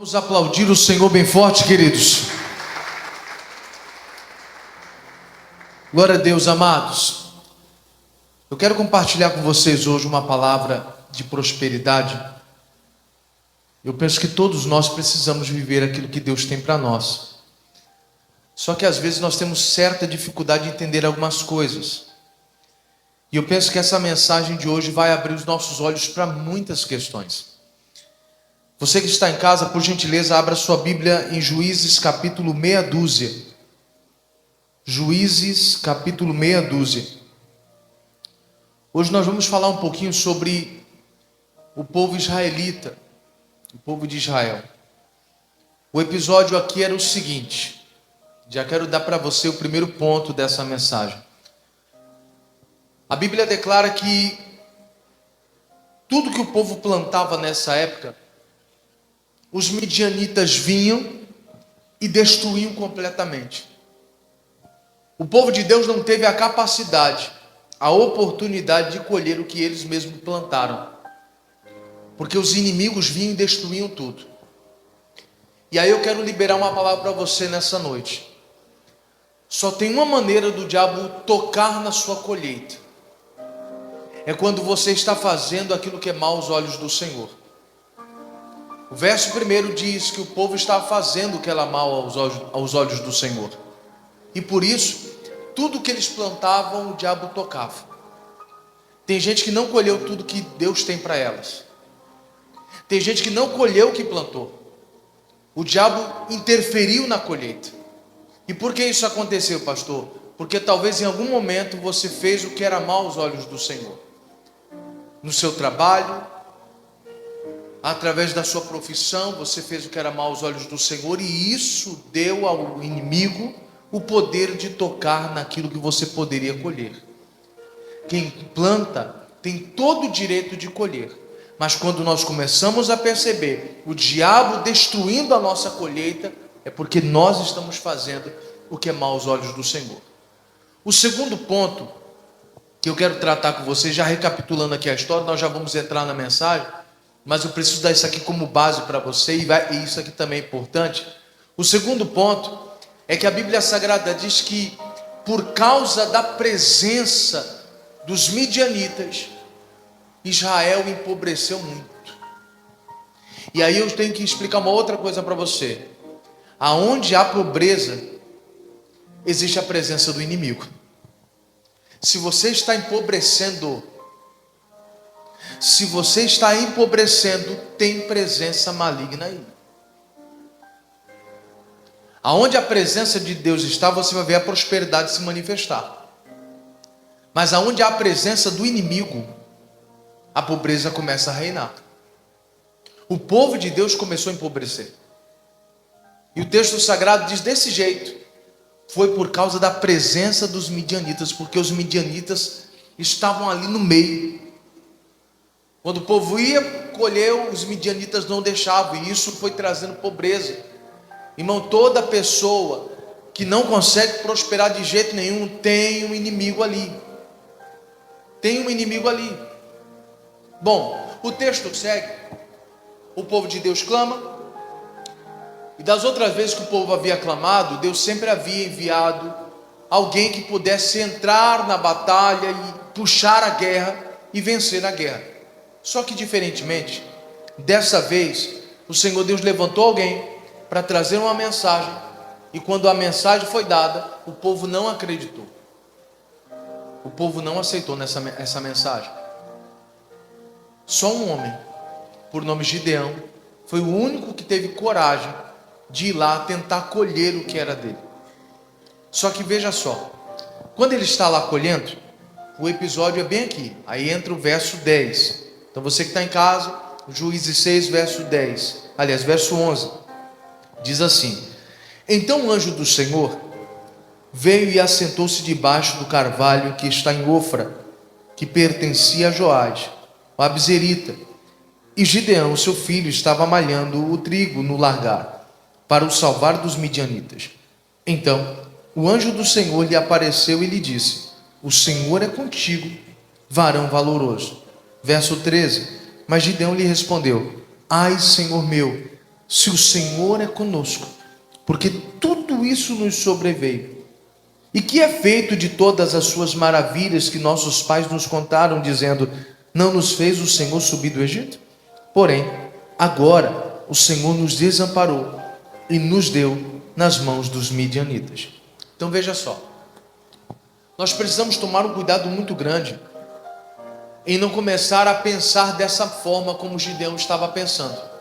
Vamos aplaudir o Senhor bem forte, queridos. Glória a Deus, amados. Eu quero compartilhar com vocês hoje uma palavra de prosperidade. Eu penso que todos nós precisamos viver aquilo que Deus tem para nós. Só que às vezes nós temos certa dificuldade de entender algumas coisas. E eu penso que essa mensagem de hoje vai abrir os nossos olhos para muitas questões. Você que está em casa, por gentileza, abra sua Bíblia em Juízes capítulo meia dúzia. Juízes capítulo meia dúzia. Hoje nós vamos falar um pouquinho sobre o povo israelita, o povo de Israel. O episódio aqui era o seguinte, já quero dar para você o primeiro ponto dessa mensagem. A Bíblia declara que tudo que o povo plantava nessa época, os midianitas vinham e destruíam completamente. O povo de Deus não teve a capacidade, a oportunidade de colher o que eles mesmos plantaram, porque os inimigos vinham e destruíam tudo. E aí eu quero liberar uma palavra para você nessa noite. Só tem uma maneira do diabo tocar na sua colheita, é quando você está fazendo aquilo que é mal aos olhos do Senhor. O verso primeiro diz que o povo estava fazendo o que era mal aos olhos do Senhor. E por isso, tudo que eles plantavam, o diabo tocava. Tem gente que não colheu tudo que Deus tem para elas. Tem gente que não colheu o que plantou. O diabo interferiu na colheita. E por que isso aconteceu, pastor? Porque talvez em algum momento você fez o que era mal aos olhos do Senhor. No seu trabalho, através da sua profissão, você fez o que era mal aos olhos do Senhor, e isso deu ao inimigo o poder de tocar naquilo que você poderia colher. Quem planta tem todo o direito de colher, mas quando nós começamos a perceber o diabo destruindo a nossa colheita, é porque nós estamos fazendo o que é mal aos olhos do Senhor. O segundo ponto que eu quero tratar com vocês, já recapitulando aqui a história, nós já vamos entrar na mensagem, mas eu preciso dar isso aqui como base para você, e isso aqui também é importante. O segundo ponto é que a Bíblia Sagrada diz que por causa da presença dos midianitas, Israel empobreceu muito. E aí eu tenho que explicar uma outra coisa para você. Aonde há pobreza, existe a presença do inimigo. Se você está empobrecendo, tem presença maligna aí. Aonde a presença de Deus está, você vai ver a prosperidade se manifestar. Mas aonde há a presença do inimigo, a pobreza começa a reinar. O povo de Deus começou a empobrecer. E o texto sagrado diz desse jeito: foi por causa da presença dos midianitas, porque os midianitas estavam ali no meio. Quando o povo ia colher, os midianitas não deixavam, e isso foi trazendo pobreza. Irmão, toda pessoa que não consegue prosperar de jeito nenhum, tem um inimigo ali. Tem um inimigo ali. Bom, o texto segue. O povo de Deus clama. E das outras vezes que o povo havia clamado, Deus sempre havia enviado alguém que pudesse entrar na batalha e puxar a guerra e vencer a guerra. Só que diferentemente, dessa vez, o Senhor Deus levantou alguém para trazer uma mensagem, e quando a mensagem foi dada, o povo não acreditou. O povo não aceitou essa mensagem. Só um homem, por nome Gideão, foi o único que teve coragem de ir lá tentar colher o que era dele. Só que veja só, quando ele está lá colhendo, o episódio é bem aqui, aí entra o verso 10. Então você que está em casa, Juízes 6, verso 10, aliás, verso 11, diz assim: então o anjo do Senhor veio e assentou-se debaixo do carvalho que está em Ofra, que pertencia a Joás, o abzerita, e Gideão, seu filho, estava malhando o trigo no largar, para o salvar dos midianitas. Então o anjo do Senhor lhe apareceu e lhe disse: o Senhor é contigo, varão valoroso. Verso 13: mas Gideão lhe respondeu: ai, Senhor meu, se o Senhor é conosco, porque tudo isso nos sobreveio. E que é feito de todas as suas maravilhas que nossos pais nos contaram, dizendo: não nos fez o Senhor subir do Egito? Porém, agora o Senhor nos desamparou e nos deu nas mãos dos midianitas. Então veja só, nós precisamos tomar um cuidado muito grande em não começar a pensar dessa forma como Gideão estava pensando.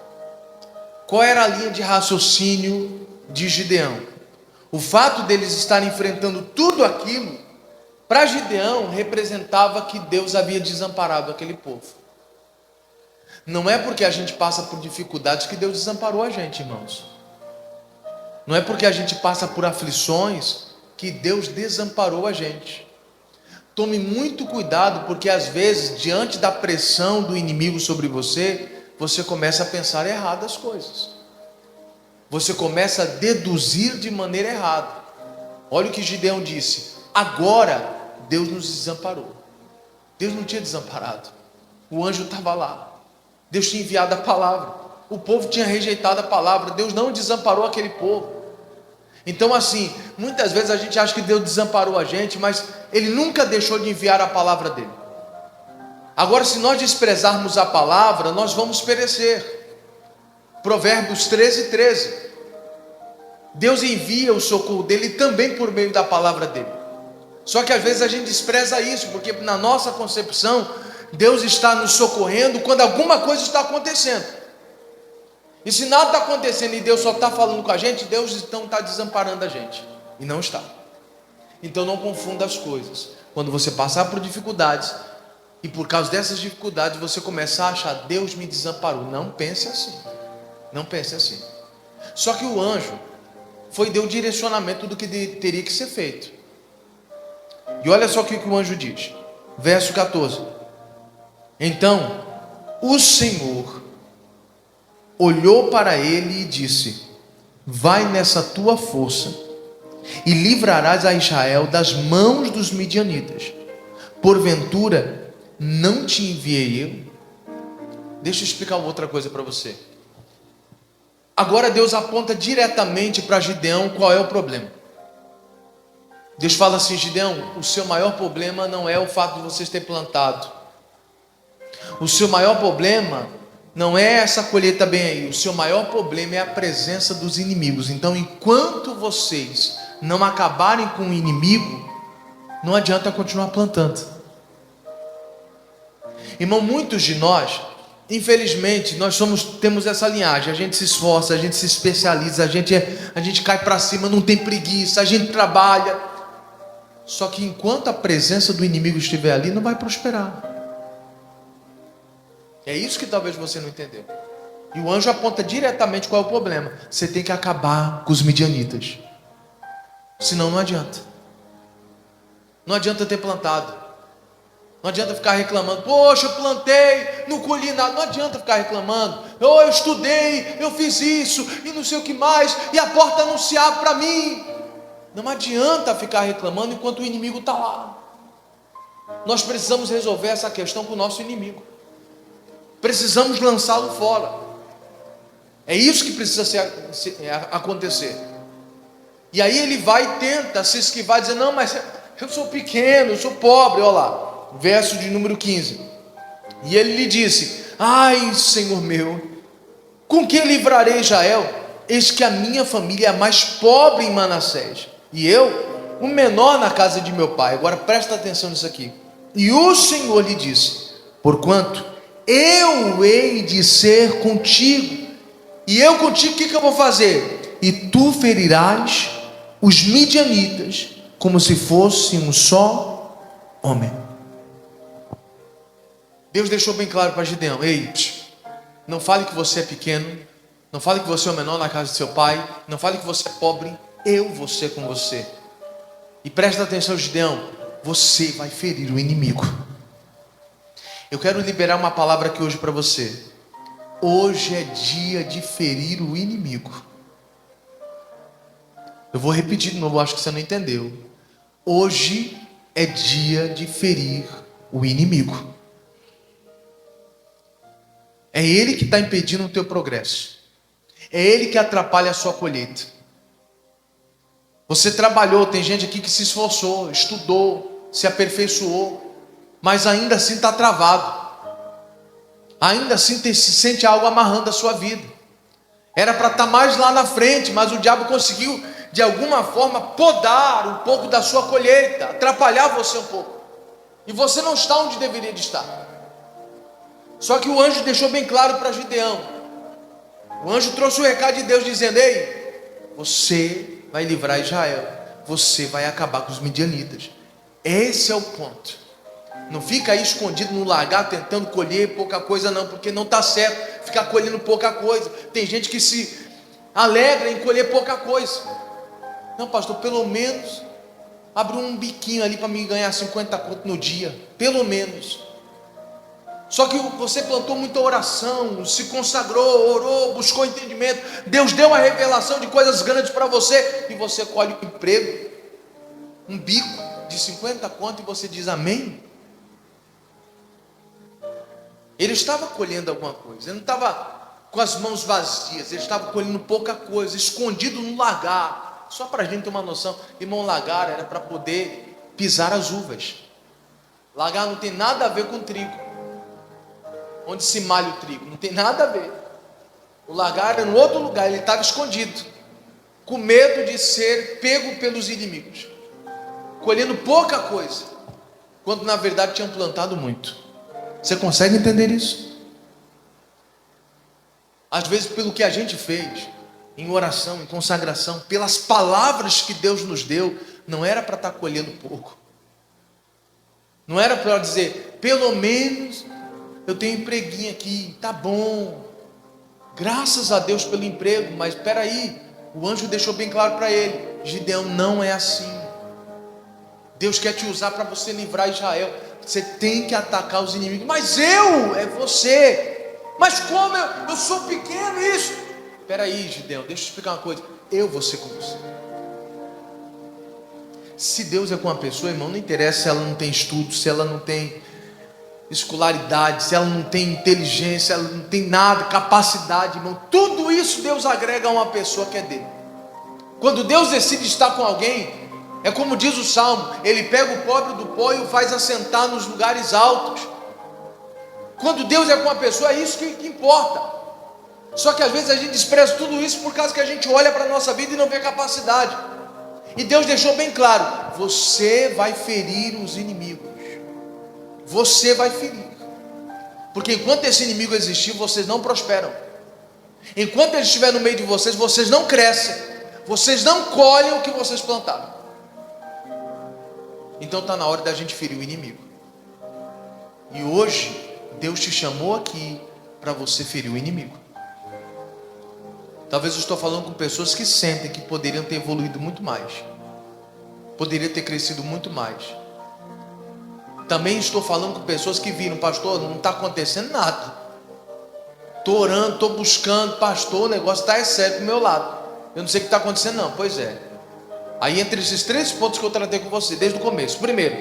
Qual era a linha de raciocínio de Gideão? O fato deles estarem enfrentando tudo aquilo, para Gideão representava que Deus havia desamparado aquele povo. Não é porque a gente passa por dificuldades que Deus desamparou a gente, irmãos. Não é porque a gente passa por aflições que Deus desamparou a gente. Tome muito cuidado, porque às vezes, diante da pressão do inimigo sobre você, você começa a pensar errado as coisas. Você começa a deduzir de maneira errada. Olha o que Gideão disse: agora Deus nos desamparou. Deus não tinha desamparado. O anjo estava lá. Deus tinha enviado a palavra. O povo tinha rejeitado a palavra. Deus não desamparou aquele povo. Então assim, muitas vezes a gente acha que Deus desamparou a gente, mas Ele nunca deixou de enviar a palavra dEle. Agora, se nós desprezarmos a palavra, nós vamos perecer. Provérbios 13:13. Deus envia o socorro dEle também por meio da palavra dEle. Só que às vezes a gente despreza isso, porque na nossa concepção, Deus está nos socorrendo quando alguma coisa está acontecendo. E se nada está acontecendo e Deus só está falando com a gente, Deus então está desamparando a gente. E não está. Então não confunda as coisas. Quando você passar por dificuldades, e por causa dessas dificuldades você começar a achar: Deus me desamparou. Não pense assim. Não pense assim. Só que o anjo deu direcionamento do que teria que ser feito. E olha só o que o anjo diz. Verso 14. Então o Senhor olhou para ele e disse: vai nessa tua força e livrarás a Israel das mãos dos midianitas. Porventura não te enviei eu? Deixa eu explicar outra coisa para você. Agora Deus aponta diretamente para Gideão qual é o problema. Deus fala assim: Gideão, o seu maior problema não é o fato de vocês ter plantado. O seu maior problema não é essa colheita bem aí. O seu maior problema é a presença dos inimigos. Então, enquanto vocês não acabarem com o inimigo, não adianta continuar plantando. Irmão, muitos de nós, infelizmente, temos essa linhagem. A gente se esforça, a gente se especializa, a gente cai para cima, não tem preguiça, a gente trabalha. Só que enquanto a presença do inimigo estiver ali, não vai prosperar. É isso que talvez você não entendeu. E o anjo aponta diretamente qual é o problema. Você tem que acabar com os midianitas. Senão não adianta. Não adianta ter plantado. Não adianta ficar reclamando: poxa, eu plantei, não colhi nada. Não adianta ficar reclamando: eu estudei, eu fiz isso e não sei o que mais, e a porta não se abre para mim. Não adianta ficar reclamando enquanto o inimigo está lá. Nós precisamos resolver essa questão com o nosso inimigo. Precisamos lançá-lo fora. É isso que precisa acontecer. E aí ele vai e tenta se esquivar, dizer: não, mas eu sou pequeno, eu sou pobre. Olha lá, verso de número 15. E ele lhe disse: ai, Senhor meu, com que livrarei Israel? Eis que a minha família é a mais pobre em Manassés, e eu, o menor na casa de meu pai. Agora presta atenção nisso aqui. E o Senhor lhe disse: porquanto eu hei de ser contigo, e eu contigo, o que eu vou fazer? E tu ferirás os midianitas como se fosse um só homem. Deus deixou bem claro para Gideão: ei, não fale que você é pequeno, não fale que você é o menor na casa de seu pai, não fale que você é pobre, eu vou ser com você. E presta atenção, Gideão, você vai ferir o inimigo. Eu quero liberar uma palavra aqui hoje para você. Hoje é dia de ferir o inimigo. Eu vou repetir de novo, acho que você não entendeu. Hoje é dia de ferir o inimigo. É ele que está impedindo o teu progresso. É ele que atrapalha a sua colheita. Você trabalhou, tem gente aqui que se esforçou, estudou, se aperfeiçoou, mas ainda assim está travado. Ainda assim se sente algo amarrando a sua vida. Era para estar mais lá na frente, mas o diabo conseguiu, de alguma forma, podar um pouco da sua colheita, atrapalhar você um pouco. E você não está onde deveria de estar. Só que o anjo deixou bem claro para Gideão. O anjo trouxe o recado de Deus dizendo: ei, você vai livrar Israel, você vai acabar com os midianitas. Esse é o ponto. Não fica aí escondido no lagar tentando colher pouca coisa não, porque não está certo ficar colhendo pouca coisa. Tem gente que se alegra em colher pouca coisa. Não, pastor, pelo menos abre um biquinho ali para mim ganhar 50 conto no dia, pelo menos. Só que você plantou muita oração, se consagrou, orou, buscou entendimento, Deus deu uma revelação de coisas grandes para você, e você colhe um emprego, um bico de 50 conto, e você diz amém? Ele estava colhendo alguma coisa, ele não estava com as mãos vazias, ele estava colhendo pouca coisa, escondido no lagar. Só para a gente ter uma noção, irmão, lagar era para poder pisar as uvas. Lagar não tem nada a ver com trigo, onde se malha o trigo, não tem nada a ver. O lagar era em outro lugar, ele estava escondido, com medo de ser pego pelos inimigos, colhendo pouca coisa, quando na verdade tinham plantado muito. Você consegue entender isso? Às vezes, pelo que a gente fez, em oração, em consagração, pelas palavras que Deus nos deu, não era para estar colhendo pouco, não era para dizer, pelo menos eu tenho um empreguinho aqui, tá bom, graças a Deus pelo emprego, mas espera aí, o anjo deixou bem claro para ele: Gideão, não é assim. Deus quer te usar para você livrar Israel. Você tem que atacar os inimigos. Mas é você. Mas como eu sou pequeno isso? Espera aí, Gideão, deixa eu te explicar uma coisa. Eu vou ser com você. Se Deus é com uma pessoa, irmão, não interessa se ela não tem estudo, se ela não tem escolaridade, se ela não tem inteligência, ela não tem nada, capacidade, irmão. Tudo isso Deus agrega a uma pessoa que é dele. Quando Deus decide estar com alguém, é como diz o Salmo, ele pega o pobre do pó e o faz assentar nos lugares altos. Quando Deus é com uma pessoa, é isso que importa. Só que às vezes a gente despreza tudo isso por causa que a gente olha para a nossa vida e não vê capacidade. E Deus deixou bem claro: você vai ferir os inimigos. Você vai ferir. Porque enquanto esse inimigo existir, vocês não prosperam. Enquanto ele estiver no meio de vocês, vocês não crescem. Vocês não colhem o que vocês plantaram. Então está na hora da gente ferir o inimigo. E hoje Deus te chamou aqui para você ferir o inimigo. Talvez eu estou falando com pessoas que sentem que poderiam ter evoluído muito mais, poderia ter crescido muito mais. Também estou falando com pessoas que viram: pastor, não está acontecendo nada, estou orando, estou buscando, pastor, o negócio está sério do meu lado, eu não sei o que está acontecendo não. Pois é. Aí entre esses 3 pontos que eu tratei com você desde o começo: primeiro,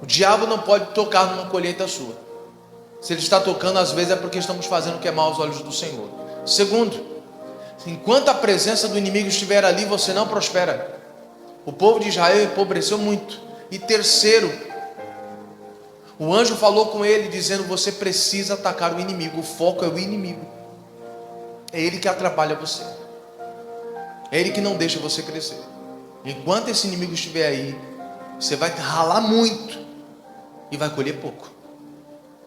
o diabo não pode tocar numa colheita sua. Se ele está tocando, às vezes é porque estamos fazendo o que é mal aos olhos do Senhor. Segundo, enquanto a presença do inimigo estiver ali, você não prospera. O povo de Israel empobreceu muito. E terceiro, o anjo falou com ele dizendo: você precisa atacar o inimigo. O foco é o inimigo. É ele que atrapalha você, é ele que não deixa você crescer. Enquanto esse inimigo estiver aí, você vai ralar muito e vai colher pouco.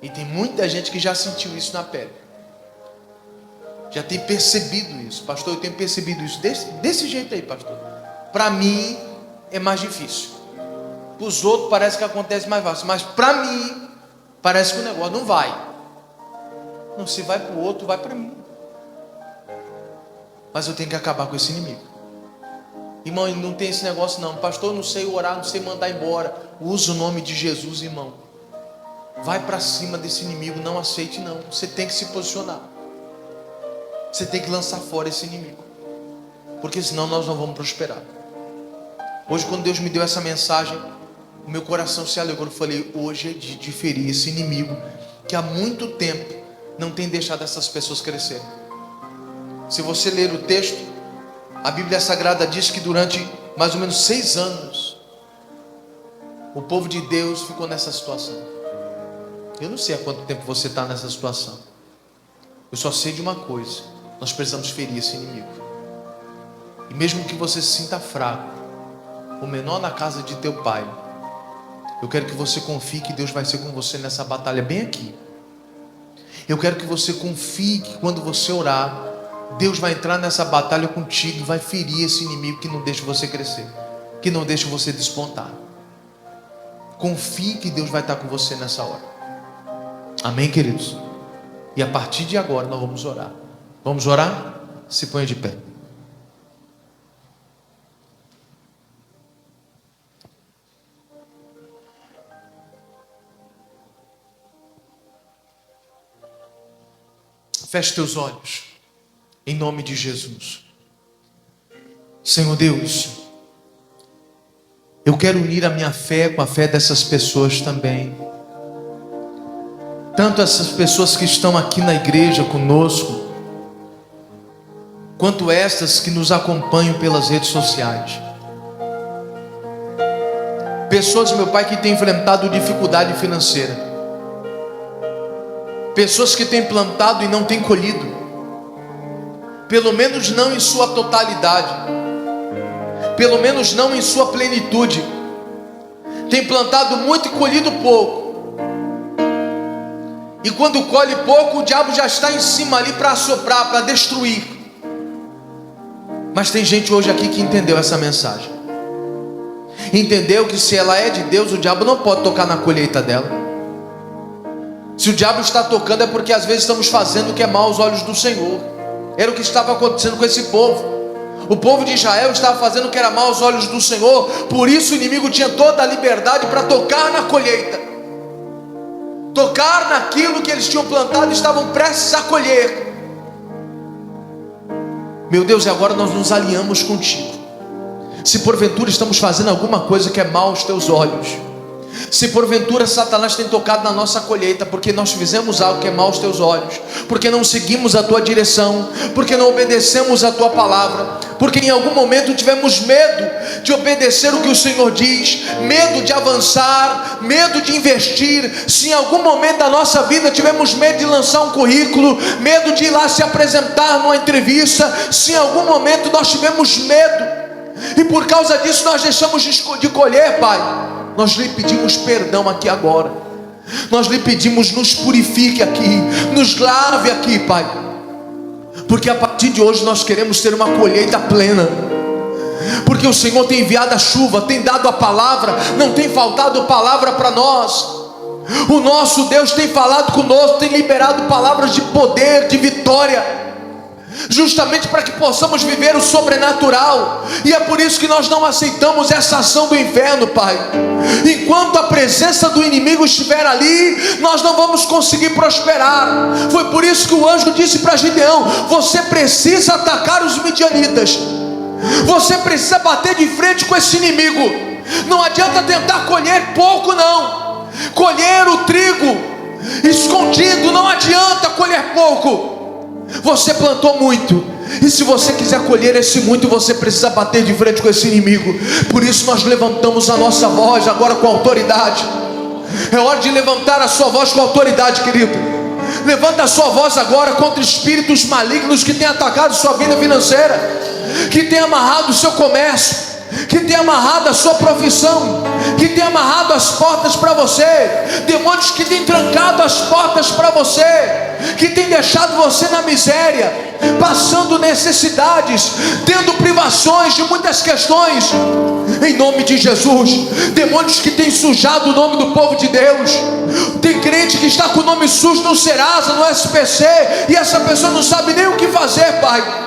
E tem muita gente que já sentiu isso na pele, já tem percebido isso. Pastor, eu tenho percebido isso desse jeito aí, pastor. Para mim é mais difícil, para os outros parece que acontece mais fácil, mas para mim parece que o negócio não vai. Não, se vai para o outro, vai para mim. Mas eu tenho que acabar com esse inimigo. Irmão, não tem esse negócio não: pastor, não sei orar, não sei mandar embora. Usa o nome de Jesus, irmão. Vai para cima desse inimigo, não aceite não. Você tem que se posicionar. Você tem que lançar fora esse inimigo, porque senão nós não vamos prosperar. Hoje, quando Deus me deu essa mensagem, o meu coração se alegrou. Eu falei: hoje é dia de ferir esse inimigo que há muito tempo não tem deixado essas pessoas crescerem. Se você ler o texto, a Bíblia Sagrada diz que durante mais ou menos 6 anos, o povo de Deus ficou nessa situação. Eu não sei há quanto tempo você está nessa situação. Eu só sei de uma coisa: nós precisamos ferir esse inimigo. E mesmo que você se sinta fraco, o menor na casa de teu pai, eu quero que você confie que Deus vai ser com você nessa batalha bem aqui. Eu quero que você confie que quando você orar, Deus vai entrar nessa batalha contigo e vai ferir esse inimigo que não deixa você crescer, que não deixa você despontar. Confie que Deus vai estar com você nessa hora. Amém, queridos? E a partir de agora nós vamos orar. Vamos orar? Se ponha de pé. Feche teus olhos, em nome de Jesus. Senhor Deus, eu quero unir a minha fé com a fé dessas pessoas também. Tanto essas pessoas que estão aqui na igreja conosco, quanto estas que nos acompanham pelas redes sociais. Pessoas, meu Pai, que têm enfrentado dificuldade financeira. Pessoas que têm plantado e não têm colhido, pelo menos não em sua totalidade, pelo menos não em sua plenitude. Tem plantado muito e colhido pouco. E quando colhe pouco, o diabo já está em cima ali para assoprar, para destruir. Mas tem gente hoje aqui que entendeu essa mensagem. Entendeu que se ela é de Deus, o diabo não pode tocar na colheita dela. Se o diabo está tocando é porque às vezes estamos fazendo o que é mal aos olhos do Senhor. Era o que estava acontecendo com esse povo. O povo de Israel estava fazendo o que era mal aos olhos do Senhor. Por isso o inimigo tinha toda a liberdade para tocar na colheita, tocar naquilo que eles tinham plantado e estavam prestes a colher. Meu Deus, e agora nós nos alinhamos contigo. Se porventura estamos fazendo alguma coisa que é mal aos teus olhos, se porventura Satanás tem tocado na nossa colheita, porque nós fizemos algo que é mal aos teus olhos, porque não seguimos a tua direção, porque não obedecemos a tua palavra, porque em algum momento tivemos medo de obedecer o que o Senhor diz, medo de avançar, medo de investir. Se em algum momento da nossa vida tivemos medo de lançar um currículo, medo de ir lá se apresentar numa entrevista, se em algum momento nós tivemos medo, e por causa disso nós deixamos de colher, Pai, nós lhe pedimos perdão aqui agora. Nós lhe pedimos, nos purifique aqui, nos lave aqui, Pai, porque a partir de hoje nós queremos ter uma colheita plena, porque o Senhor tem enviado a chuva, tem dado a palavra, não tem faltado palavra para nós. O nosso Deus tem falado conosco, tem liberado palavras de poder, de vitória, justamente para que possamos viver o sobrenatural. E é por isso que nós não aceitamos essa ação do inferno, Pai. Enquanto a presença do inimigo estiver ali, nós não vamos conseguir prosperar. Foi por isso que o anjo disse para Gideão: você precisa atacar os midianitas, você precisa bater de frente com esse inimigo. Não adianta tentar colher pouco, não. Colher o trigo escondido não adianta colher pouco. Você plantou muito, e se você quiser colher esse muito, você precisa bater de frente com esse inimigo. Por isso nós levantamos a nossa voz agora com autoridade. É hora de levantar a sua voz com autoridade, querido. Levanta a sua voz agora contra espíritos malignos que têm atacado sua vida financeira, que têm amarrado o seu comércio, que tem amarrado a sua profissão, que tem amarrado as portas para você, demônios que tem trancado as portas para você, que tem deixado você na miséria, passando necessidades, tendo privações de muitas questões. Em nome de Jesus, demônios que tem sujado o nome do povo de Deus. Tem crente que está com o nome sujo no Serasa, no SPC, e essa pessoa não sabe nem o que fazer, Pai.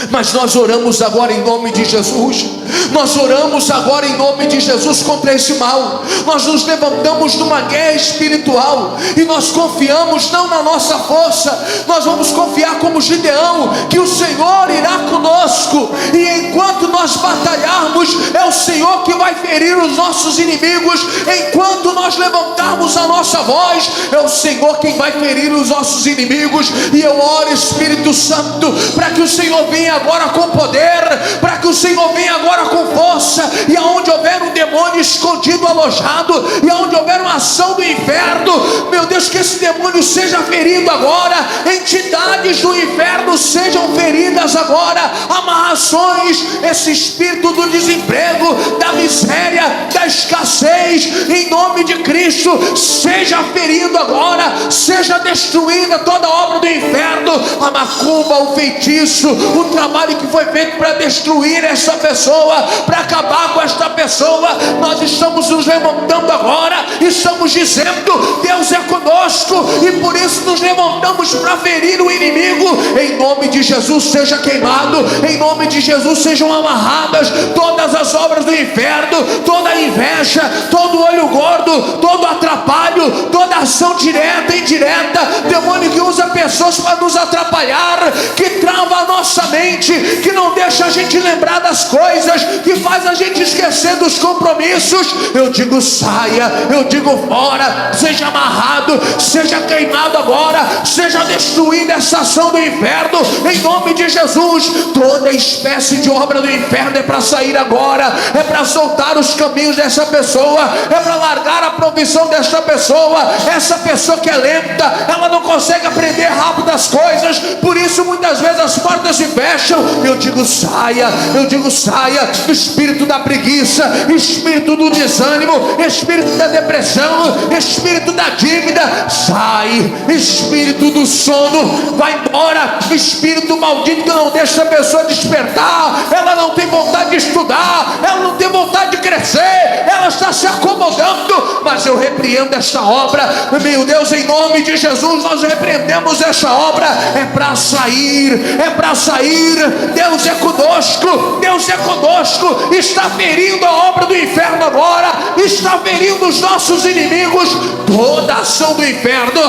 Mas nós oramos agora em nome de Jesus. Nós oramos agora em nome de Jesus contra esse mal. Nós nos levantamos numa guerra espiritual, e nós confiamos não na nossa força, nós vamos confiar como Gideão, que o Senhor irá conosco. E enquanto nós nós batalharmos, é o Senhor que vai ferir os nossos inimigos. Enquanto nós levantarmos a nossa voz, é o Senhor quem vai ferir os nossos inimigos. E eu oro, Espírito Santo, para que o Senhor venha agora com poder, para que o Senhor venha agora com força, e aonde houver um demônio escondido, alojado, e aonde houver uma ação do inferno, meu Deus, que esse demônio seja ferido agora, entidades do inferno sejam feridas agora, amarrações, esse espírito do desemprego, da miséria, da escassez, em nome de Cristo, seja ferido agora, seja destruída toda obra do inferno, a macumba, o feitiço, o trabalho que foi feito para destruir essa pessoa, para acabar com esta pessoa. Nós estamos nos levantando agora, estamos dizendo: Deus é conosco, e por isso nos levantamos para ferir o inimigo. Em nome de Jesus seja queimado, em nome de Jesus sejam amarradas todas as obras do inferno, toda a inveja, todo olho gordo, todo atrapalho, toda ação direta e indireta, demônio que usa pessoas para nos atrapalhar, que trava a nossa mente, que não deixa a gente lembrar das coisas, que faz a gente esquecer dos compromissos. Eu digo: saia, eu digo: fora, seja amarrado, seja queimado agora, seja destruída essa ação do inferno, em nome de Jesus. Toda espécie de obra do inferno é para sair agora, é para soltar os caminhos dessa pessoa, é para largar a provisão desta pessoa. Essa pessoa que é lenta, ela não consegue aprender rápido as coisas, por isso muitas vezes as portas se fecham. Eu digo: saia, eu digo: saia, espírito da preguiça, espírito do desânimo, espírito da depressão, espírito da dívida, sai, espírito do sono, vai embora, espírito maldito que não deixa a pessoa despertar, ela não tem vontade de estudar, ela não tem vontade de crescer, ela está se acomodando, mas eu repreendo esta obra, meu Deus, em nome de Jesus, nós repreendemos esta obra, é para sair, é para sair. Deus é conosco, Deus é conosco, está ferindo a obra do inferno agora, está ferindo os nossos inimigos, toda ação do inferno,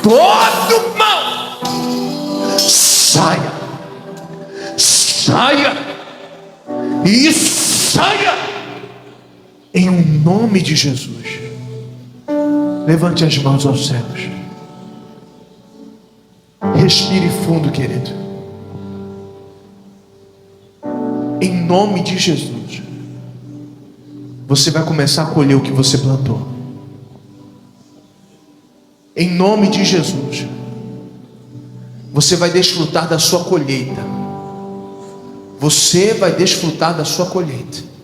todo mal, saia, saia e saia, em nome de Jesus. Levante as mãos aos céus, respire fundo, querido, em nome de Jesus. Você vai começar a colher o que você plantou, em nome de Jesus. Você vai desfrutar da sua colheita, você vai desfrutar da sua colheita.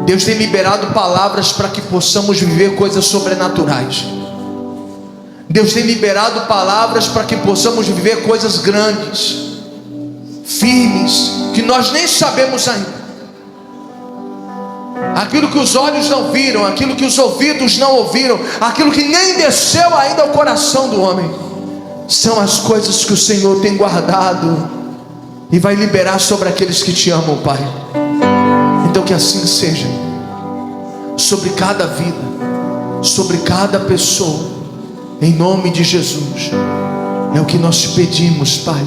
Deus tem liberado palavras para que possamos viver coisas sobrenaturais. Deus tem liberado palavras para que possamos viver coisas grandes, firmes, que nós nem sabemos ainda. Aquilo que os olhos não viram, aquilo que os ouvidos não ouviram, aquilo que nem desceu ainda ao coração do homem, são as coisas que o Senhor tem guardado e vai liberar sobre aqueles que te amam, Pai. Então que assim seja, sobre cada vida, sobre cada pessoa, em nome de Jesus. É o que nós te pedimos, Pai.